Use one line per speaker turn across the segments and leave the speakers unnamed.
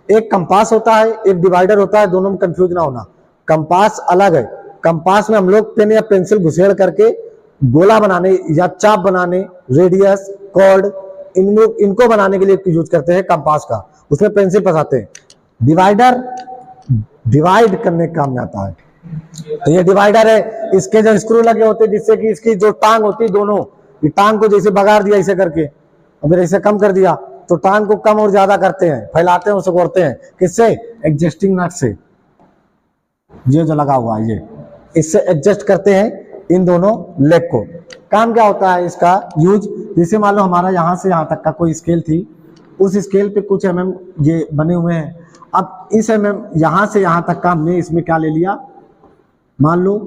एक कंपास होता है, एक डिवाइडर होता है, दोनों में कंफ्यूज ना होना। कंपास अलग है, कंपास में हम लोग पेन या पेंसिल घुसेड़ करके गोला बनाने या चाप बनाने, रेडियस, कॉर्ड, इनको बनाने के लिए यूज करते हैं कंपास का, उसमें पेंसिल फंसाते हैं। डिवाइडर डिवाइड करने का काम में आता है। तो ये डिवाइडर है, इसके जो स्क्रू लगे होते हैं जिससे कि इसकी जो टांग होती है दोनों, ये टांग को जैसे बगाड़ दिया ऐसे करके, अगर ऐसे कम कर दिया तो टांग को कम और ज्यादा करते हैं, फैलाते हैं, उसे कोड़ते हैं, किससे? एडजस्टिंग नट से। ये जो लगा हुआ है ये, इससे एडजस्ट करते हैं इन दोनों लेग को। काम क्या होता है इसका यूज? जैसे मान लो हमारा यहाँ से यहाँ तक का कोई स्केल थी, उस स्केल पे कुछ mm ये बने हुए हैं। अब इस mm यहाँ से यहाँ तक का हमने इसमें क्या ले लिया, मान लो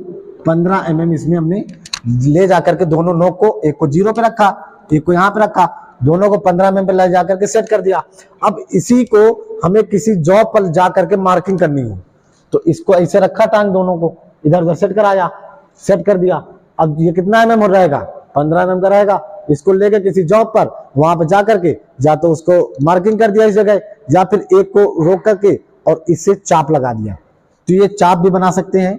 15 mm इसमें हमने ले जाकर के दोनों नोक को, एक को 0 पे रखा, एक को यहाँ पे रखा, दोनों को 15 mm पे ले जाकर के सेट कर दिया। अब इसी को हमें किसी जॉब पर जाकर के मार्किंग करनी हो तो इसको ऐसे रखा, टांग दोनों को इधर उधर सेट कराया, सेट कर दिया। अब ये कितना mm हो रहेगा? 15 mm का रहेगा। इसको लेकर किसी जॉब पर वहां पर जाकर के या तो उसको मार्किंग कर दिया इस जगह, या फिर एक को रोक करके और इससे चाप लगा दिया। तो ये चाप भी बना सकते हैं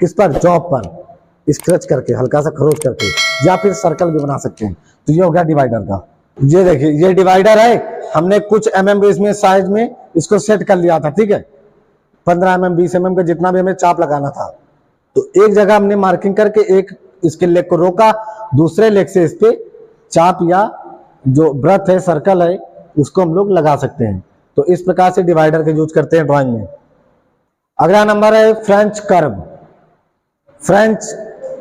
किस पर? जॉब पर स्क्रैच करके, हल्का सा खरोच करके, या फिर सर्कल भी बना सकते हैं। तो ये हो गया डिवाइडर का। ये देखिए ये डिवाइडर है, हमने कुछ mm इसमें साइज में इसको सेट कर लिया था, ठीक है, 15 mm 20 mm का जितना भी हमें चाप लगाना था। तो एक जगह हमने मार्किंग करके एक इसके लेग को रोका, दूसरे लेग से इस पे चाप या जो ब्रथ है, सर्कल है, उसको हम लोग लगा सकते हैं। तो इस प्रकार से डिवाइडर का यूज करते हैं ड्राइंग में। अगला नंबर है फ्रेंच कर्व। फ्रेंच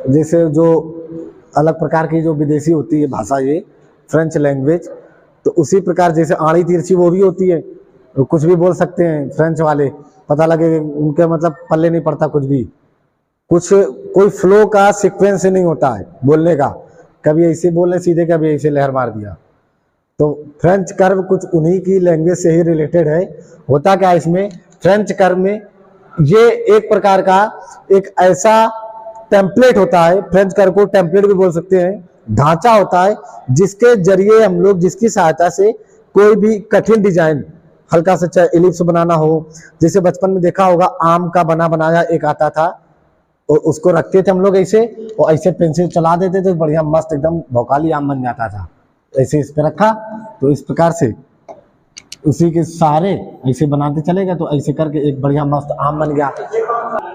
जैसे जो अलग प्रकार की जो विदेशी होती है भाषा, ये फ्रेंच लैंग्वेज, तो उसी प्रकार जैसे आड़ी तिरछी वो भी होती है, तो कुछ भी बोल सकते हैं फ्रेंच वाले, पता लगे उनके मतलब पल्ले नहीं पड़ता कुछ भी, कुछ कोई फ्लो का सीक्वेंस नहीं होता है बोलने का, कभी ऐसे बोलने सीधे, कभी ऐसे लहर मार दिया। तो फ्रेंच कर्व कुछ उन्हीं की लैंग्वेज से ही रिलेटेड है। होता क्या इसमें, फ्रेंच कर्व में ये एक प्रकार का एक ऐसा टेम्पलेट होता है, फ्रेंच कर्व को टेम्पलेट भी बोल सकते हैं, ढांचा होता है जिसके जरिए हम लोग, जिसकी सहायता से कोई भी कठिन डिजाइन, हल्का सा चाहे एलिप्स बनाना हो, जैसे बचपन में देखा होगा आम का बना बनाया एक आता था, और उसको रखते थे हम लोग ऐसे, और ऐसे पेंसिल चला देते थे, बढ़िया मस्त एकदम भौकाली आम बन जाता था। ऐसे इस पे रखा, तो इस प्रकार से उसी के सहारे ऐसे बनाते चले गए, तो ऐसे करके एक बढ़िया मस्त आम बन गया,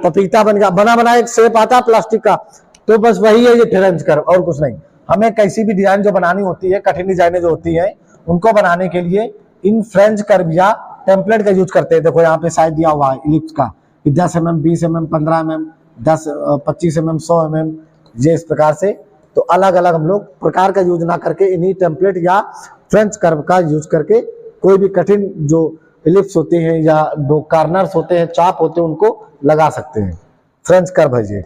पपीता बन गया, बना बना एक शेप आता प्लास्टिक का। तो बस वही है ये फ्रेंच कर्व, और कुछ नहीं। हमें कैसी भी डिजाइन जो बनानी होती है, कठिन डिजाइनें जो होती है, उनको बनाने के लिए इन फ्रेंच कर्व या टेम्पलेट का यूज करते हैं। देखो यहाँ पे साइज दिया हुआ है इलिप्स का, 10 mm 20 mm 15 mm 10 25 mm 100 mm, ये इस प्रकार से। तो अलग अलग हम लोग प्रकार का यूज ना करके इन्हीं टेम्पलेट या फ्रेंच कर्व का यूज करके कोई भी कठिन जो इलिप्स होते हैं या दो कार्नर्स होते हैं, चाप होते हैं, उनको लगा सकते हैं। फ्रेंच कर्व है ये।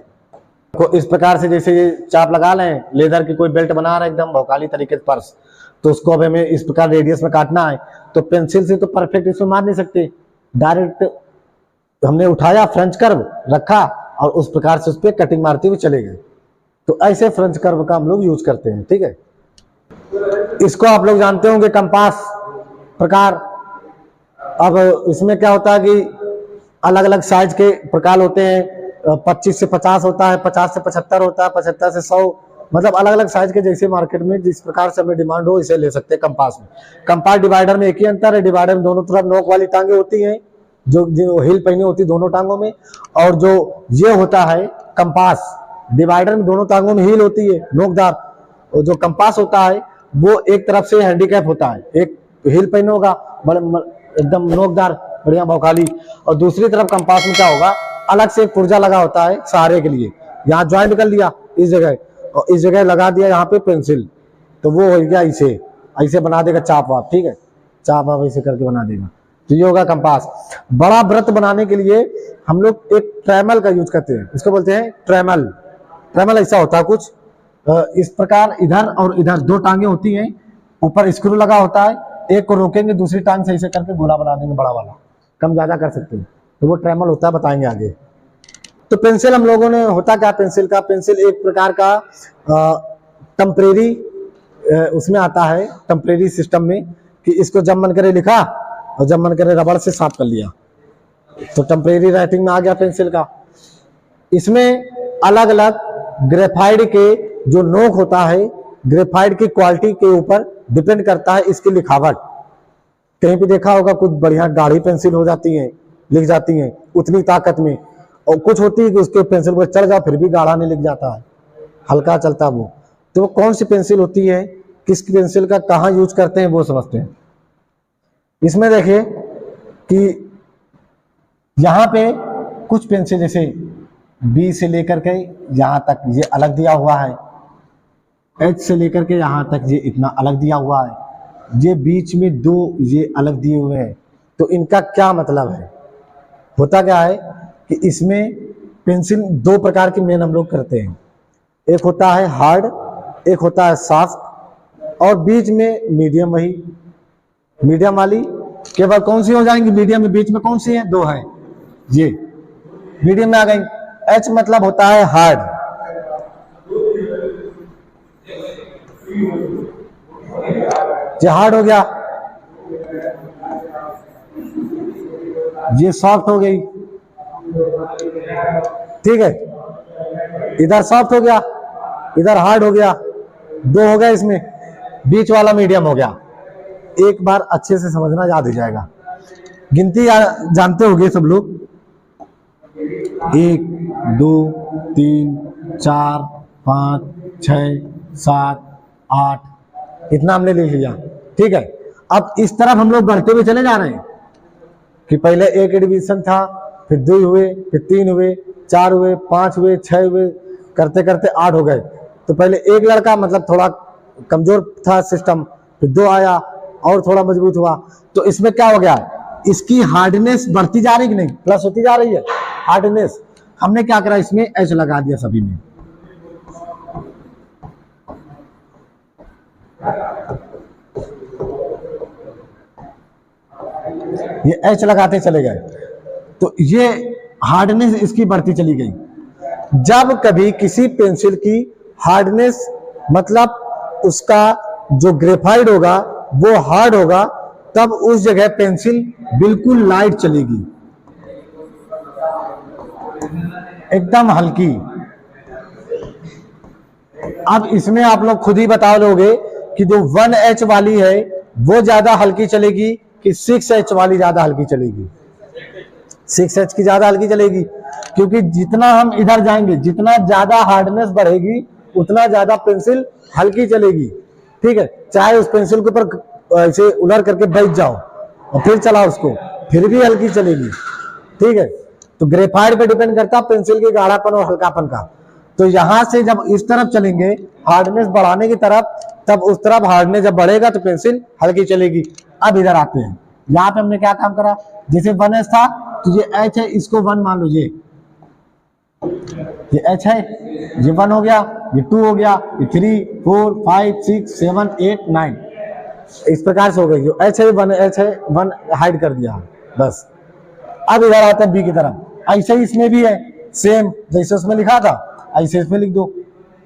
तो इस प्रकार से जैसे ये चाप लगा लें, लेदर की कोई बेल्ट बना रहे हैं एकदम भौकाली तरीके से पर्स, तो उसको अब हमें इस प्रकार रेडियस में काटना है, तो पेंसिल से तो परफेक्ट इसमें मार नहीं सकते, डायरेक्ट हमने उठाया फ्रेंच कर्व रखा और उस प्रकार से उस पर कटिंग मारते हुए चले गए। तो ऐसे फ्रेंच कर्व का हम लोग यूज करते हैं, ठीक है। इसको आप लोग जानते होंगे कंपास प्रकार। अब इसमें क्या होता है कि अलग अलग साइज के प्रकार होते हैं, 25 से 50 होता है, 50 से 75 होता है, 75 से 100, मतलब अलग अलग साइज के जैसे मार्केट में जिस प्रकार से हमें डिमांड हो इसे ले सकते हैं कंपास में। कंपास डिवाइडर में एक ही अंतर है, डिवाइडर में दोनों तरफ नोक वाली टांगे होती हैं, जो हिल पहनी होती है दोनों टांगों में, और जो ये होता है कंपास, डिवाइडर में दोनों टांगों में हील होती है नोकदार, और जो कंपास होता है वो एक तरफ से हैंडीकैप होता है, एक हील पहने होगा बड़े एकदम नोकदार बढ़िया भौकाली, और दूसरी तरफ कंपास में क्या होगा, अलग से एक पुर्जा लगा होता है सहारे के लिए, यहाँ ज्वाइंट कर लिया इस जगह और इस जगह लगा दिया यहाँ पे पेंसिल, तो वो हो गया ऐसे, ऐसे बना देगा चाप वाप, ठीक है, चाप वाप ऐसे करके बना देगा। तो ये होगा कंपास। बड़ा वृत्त बनाने के लिए हम लोग एक ट्रेमल का यूज करते हैं, इसको बोलते हैं ट्रेमल। ट्रेमल ऐसा होता है कुछ इस प्रकार, इधर और इधर दो टांगे होती हैं, ऊपर स्क्रू लगा होता है, एक को रोकेंगे दूसरी टांग से ऐसे करके गोला बना देंगे बड़ा वाला, कम ज्यादा कर सकते हैं, तो वो ट्रेमल होता है, बताएंगे आगे। तो पेंसिल हम लोगों ने, होता क्या पेंसिल का, पेंसिल एक प्रकार का टेम्परेरी उसमें आता है, टेम्परेरी सिस्टम में, कि इसको जब मन करे लिखा और जब मन करे रबड़ से साफ कर लिया, तो टेम्परेरी राइटिंग में आ गया पेंसिल का। इसमें अलग अलग ग्रेफाइट के जो नोक होता है, ग्रेफाइट की क्वालिटी के ऊपर डिपेंड करता है इसकी लिखावट। कहीं भी देखा होगा कुछ बढ़िया गाढ़ी पेंसिल हो जाती है, लिख जाती है उतनी ताकत में, और कुछ होती है कि उसके पेंसिल पर चढ़ जाओ फिर भी गाढ़ा नहीं लिख जाता है, हल्का चलता वो। तो वो कौन सी पेंसिल होती है, किस पेंसिल का कहाँ यूज करते हैं वो समझते हैं। इसमें देखिए कि यहाँ पे कुछ पेंसिल जैसे बी से लेकर के यहाँ तक ये अलग दिया हुआ है, एच से लेकर के यहाँ तक ये इतना अलग दिया हुआ है, ये बीच में दो ये अलग दिए हुए हैं। तो इनका क्या मतलब है, होता क्या है कि इसमें पेंसिल दो प्रकार की मेन हम लोग करते हैं, एक होता है हार्ड, एक होता है सॉफ्ट, और बीच में मीडियम। वही मीडियम वाली केवल कौन सी हो जाएंगी, मीडियम में बीच में कौन सी है, दो है, ये मीडियम में आ गई। एच मतलब होता है हार्ड, ये हार्ड हो गया, ये सॉफ्ट हो गई, ठीक है। इधर सॉफ्ट हो गया, इधर हार्ड हो गया, दो हो गया, इसमें बीच वाला मीडियम हो गया। एक बार अच्छे से समझना, याद हो जाएगा। गिनती जानते होंगे सब लोग, 1 2 3 4 5 6 7 8 इतना हमने लिख लिया, ठीक है। अब इस तरफ हम लोग बढ़ते हुए चले जा रहे हैं कि पहले एक एडिशन था, फिर 2 हुए, फिर 3 हुए, 4 हुए, 5 हुए, 6 हुए, करते करते 8 हो गए। तो पहले एक लड़का मतलब थोड़ा कमजोर था सिस्टम, फिर 2 आया और थोड़ा मजबूत हुआ। तो इसमें क्या हो गया, इसकी हार्डनेस बढ़ती जा रही कि नहीं, प्लस होती जा रही है हार्डनेस। हमने क्या करा, इसमें एच लगा दिया सभी में। ये एच लगाते चले गए, तो ये हार्डनेस इसकी बढ़ती चली गई। जब कभी किसी पेंसिल की हार्डनेस मतलब उसका जो ग्रेफाइट होगा वो हार्ड होगा, तब उस जगह पेंसिल बिल्कुल लाइट चलेगी, एकदम हल्की। अब इसमें आप लोग खुद ही बता लोगे कि जो 1H वाली है वो ज्यादा हल्की चलेगी कि 6H वाली ज्यादा हल्की चलेगी। 6H की ज्यादा हल्की चलेगी, क्योंकि जितना हम इधर जाएंगे, जितना ज्यादा हार्डनेस बढ़ेगी उतना ज्यादा पेंसिल हल्की चलेगी, ठीक है। चाहे उस पेंसिल के ऊपर ऐसे उलट करके बैठ जाओ और फिर चलाओ उसको, फिर भी हल्की चलेगी, ठीक है। तो ग्रेफाइट पे डिपेंड करता है पेंसिल के गाढ़ापन और हल्कापन का। तो यहां से जब इस तरफ चलेंगे हार्डनेस बढ़ाने की तरफ, तब उस तरफ हार्डनेस जब बढ़ेगा तो पेंसिल हल्की चलेगी। अब इधर आते हैं, यहाँ पे हमने क्या काम करा, जैसे 1H था तो ये H है, इसको 1 मान लो, ये H है, ये 1 हो गया, ये 2 हो गया, ये 3 4 5 6 7 8 9 इस प्रकार से हो गई। जो H है 1H है, 1 हाइड कर दिया बस। अब इधर आता है B की तरफ, ऐसे ही इसमें भी है सेम, जैसे उसमें लिखा था ऐसे इसमें लिख दो,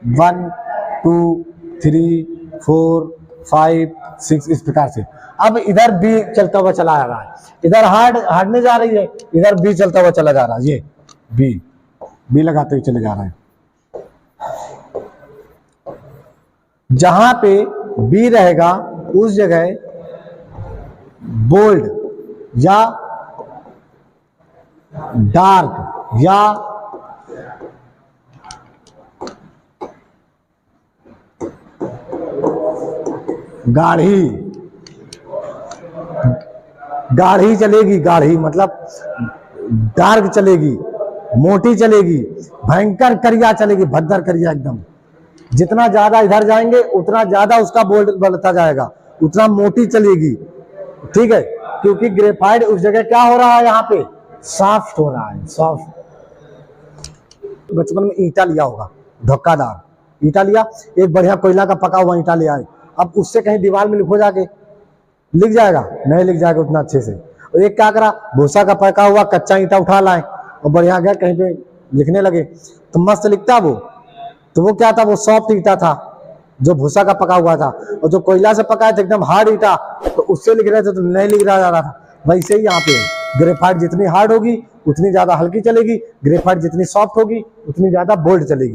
1 2 3 4 5 6 इस प्रकार से। अब इधर B चलता हुआ चला आ रहा है, इधर हार्डनेस जा रही है, इधर B चलता हुआ चला जा रहा है, ये B लगाते हुए चले जा रहा है। जहां पे B रहेगा उस जगह बोल्ड या डार्क या गाढ़ी चलेगी, गाढ़ी मतलब डार्क चलेगी, मोटी चलेगी, भयंकर करिया चलेगी, भद्दर करिया एकदम। जितना ज्यादा इधर जाएंगे उतना ज्यादा उसका बोल्ड बढ़ता जाएगा, उतना मोटी चलेगी, ठीक है। क्योंकि ग्रेफाइट उस जगह क्या हो रहा है, यहाँ पे सॉफ्ट हो रहा है, सॉफ्ट। बचपन में ईंटा लिया होगा, धक्कादार ईंटा लिया, एक बढ़िया कोयला का पका हुआ ईंटा ले आए, अब उससे कहीं दीवार में लिखो जाके, लिख जाएगा नहीं, लिख जाएगा उतना अच्छे से। और एक क्या करा, भूसा का पका हुआ कच्चा ईंटा उठा लाए और बढ़िया गया कहीं पे लिखने लगे तो मस्त लिखता वो। तो वो क्या था, वो सॉफ्ट ईंटा था जो भूसा का पका हुआ था, और जो कोयला से पका था एकदम हार्ड ईंटा, तो उससे लिख रहे थे तो नहीं लिख रहा जा रहा था। वैसे ही यहाँ पे ग्रेफाइट जितनी हार्ड होगी उतनी ज्यादा हल्की चलेगी, ग्रेफाइट जितनी सॉफ्ट होगी उतनी ज्यादा बोल्ड चलेगी।